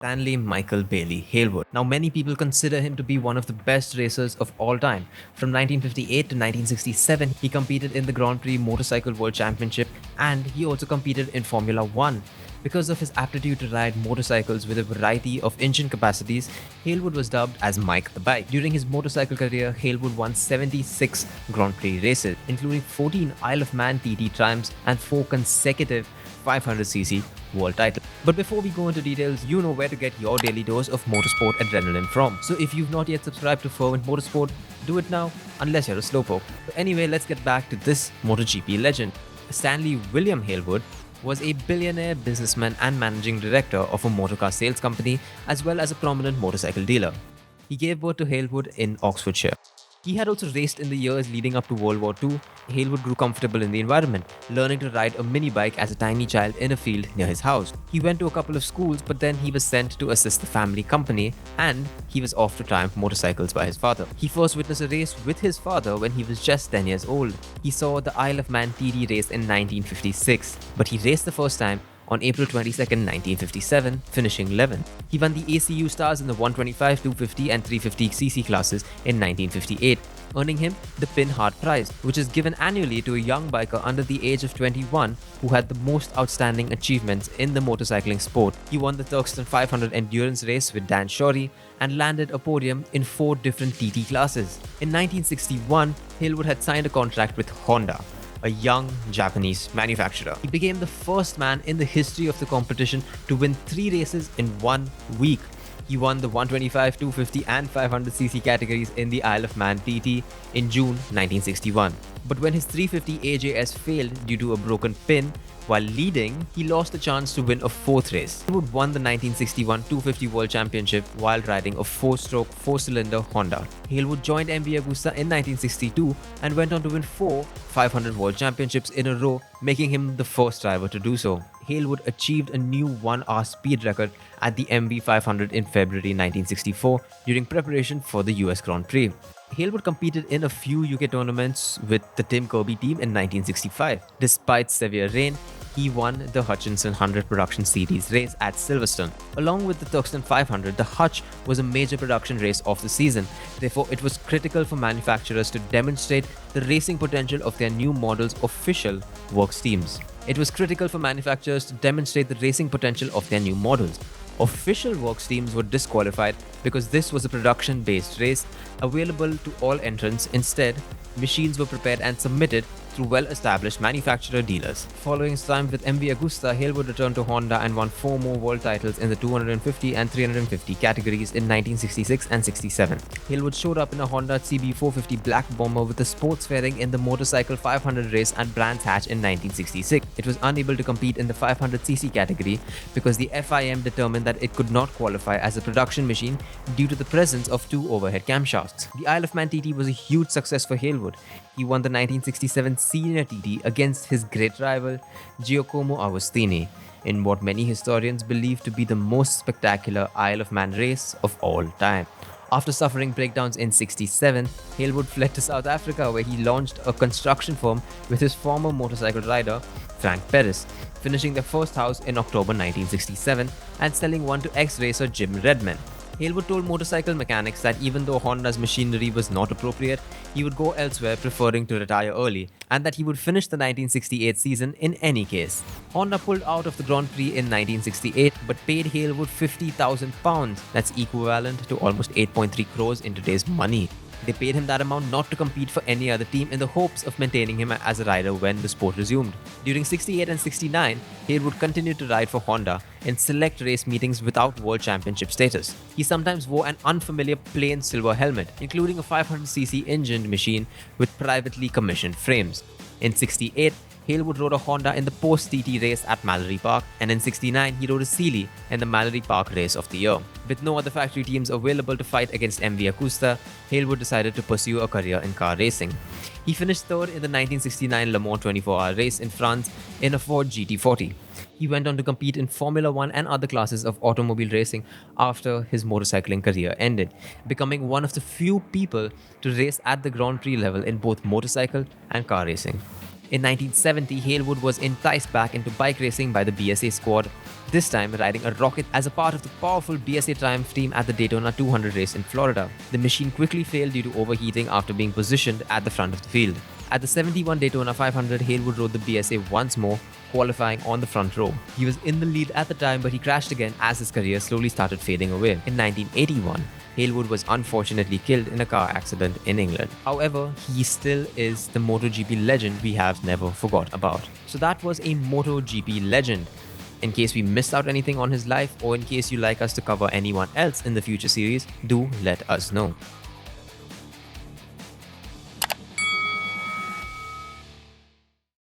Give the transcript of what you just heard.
Stanley Michael Bailey Hailwood. Now, many people consider him to be one of the best racers of all time. From 1958 to 1967, he competed in the Grand Prix Motorcycle World Championship and he also competed in Formula One. Because of his aptitude to ride motorcycles with a variety of engine capacities, Hailwood was dubbed as Mike the Bike. During his motorcycle career, Hailwood won 76 Grand Prix races, including 14 Isle of Man TT triumphs and 4 consecutive 500cc world title. But before we go into details, you know where to get your daily dose of motorsport adrenaline from. So if you've not yet subscribed to Fervent Motorsport, do it now, unless you're a slowpoke. But anyway, let's get back to this MotoGP legend. Stanley William Hailwood was a billionaire businessman and managing director of a motorcar sales company as well as a prominent motorcycle dealer. He gave birth to Hailwood in Oxfordshire. He had also raced in the years leading up to World War II. Hailwood grew comfortable in the environment, learning to ride a mini bike as a tiny child in a field near his house. He went to a couple of schools, but then he was sent to assist the family company and he was off to triumph motorcycles by his father. He first witnessed a race with his father when he was just 10 years old. He saw the Isle of Man TT race in 1956, but he raced the first time on April 22, 1957, finishing 11th. He won the ACU Stars in the 125, 250 and 350cc classes in 1958, earning him the Pin Hart Prize, which is given annually to a young biker under the age of 21 who had the most outstanding achievements in the motorcycling sport. He won the Turkeston 500 endurance race with Dan Shorey and landed a podium in 4 different TT classes. In 1961, Hailwood had signed a contract with Honda, a young Japanese manufacturer. He became the first man in the history of the competition to win 3 races in 1 week. He won the 125, 250 and 500cc categories in the Isle of Man TT in June 1961. But when his 350 AJS failed due to a broken pin while leading, he lost the chance to win a 4th race. He would won the 1961 250 World Championship while riding a 4-stroke 4-cylinder Honda. Hailwood joined MV Agusta in 1962 and went on to win 4 500 World Championships in a row, making him the first driver to do so. Hailwood achieved a new 1-hour speed record at the MV 500 in February 1964 during preparation for the US Grand Prix. Hailwood competed in a few UK tournaments with the Tim Kirby team in 1965. Despite severe rain, he won the Hutchinson 100 Production Series race at Silverstone. Along with the Turkeston 500, the Hutch was a major production race of the season. Therefore, it was critical for manufacturers to demonstrate the racing potential of their new model's official works teams. It was critical for manufacturers to demonstrate the racing potential of their new models. Official works teams were disqualified because this was a production-based race available to all entrants. Instead, machines were prepared and submitted through well-established manufacturer dealers. Following his time with MV Agusta, Hailwood returned to Honda and won 4 more world titles in the 250 and 350 categories in 1966 and 67. Hailwood showed up in a Honda CB450 Black Bomber with a sports fairing in the Motorcycle 500 race at Brands Hatch in 1966. It was unable to compete in the 500cc category because the FIM determined that it could not qualify as a production machine due to the presence of 2 overhead camshafts. The Isle of Man TT was a huge success for Hailwood. He won the 1967 Senior TT against his great rival Giacomo Agostini in what many historians believe to be the most spectacular Isle of Man race of all time. After suffering breakdowns in 67, Hailwood fled to South Africa where he launched a construction firm with his former motorcycle rider Frank Perez, finishing their first house in October 1967 and selling one to ex-racer Jim Redman. Hailwood told motorcycle mechanics that even though Honda's machinery was not appropriate, he would go elsewhere, preferring to retire early, and that he would finish the 1968 season in any case. Honda pulled out of the Grand Prix in 1968 but paid Hailwood £50,000, that's equivalent to almost 8.3 crores in today's money. They paid him that amount not to compete for any other team in the hopes of maintaining him as a rider when the sport resumed. During 68 and 69, Hailwood continued to ride for Honda in select race meetings without World Championship status. He sometimes wore an unfamiliar plain silver helmet, including a 500cc engined machine with privately commissioned frames. In 68, Hailwood rode a Honda in the post-TT race at Mallory Park, and in 69 he rode a Sealy in the Mallory Park race of the year. With no other factory teams available to fight against MV Agusta, Hailwood decided to pursue a career in car racing. He finished third in the 1969 Le Mans 24-hour race in France in a Ford GT40. He went on to compete in Formula One and other classes of automobile racing after his motorcycling career ended, becoming one of the few people to race at the Grand Prix level in both motorcycle and car racing. In 1970, Hailwood was enticed back into bike racing by the BSA squad, this time riding a rocket as a part of the powerful BSA Triumph team at the Daytona 200 race in Florida. The machine quickly failed due to overheating after being positioned at the front of the field. At the 71 Daytona 500, Hailwood rode the BSA once more, qualifying on the front row. He was in the lead at the time, but he crashed again as his career slowly started fading away. In 1981, Hailwood was unfortunately killed in a car accident in England. However, he still is the MotoGP legend we have never forgot about. So that was a MotoGP legend. In case we missed out anything on his life, or in case you like us to cover anyone else in the future series, do let us know.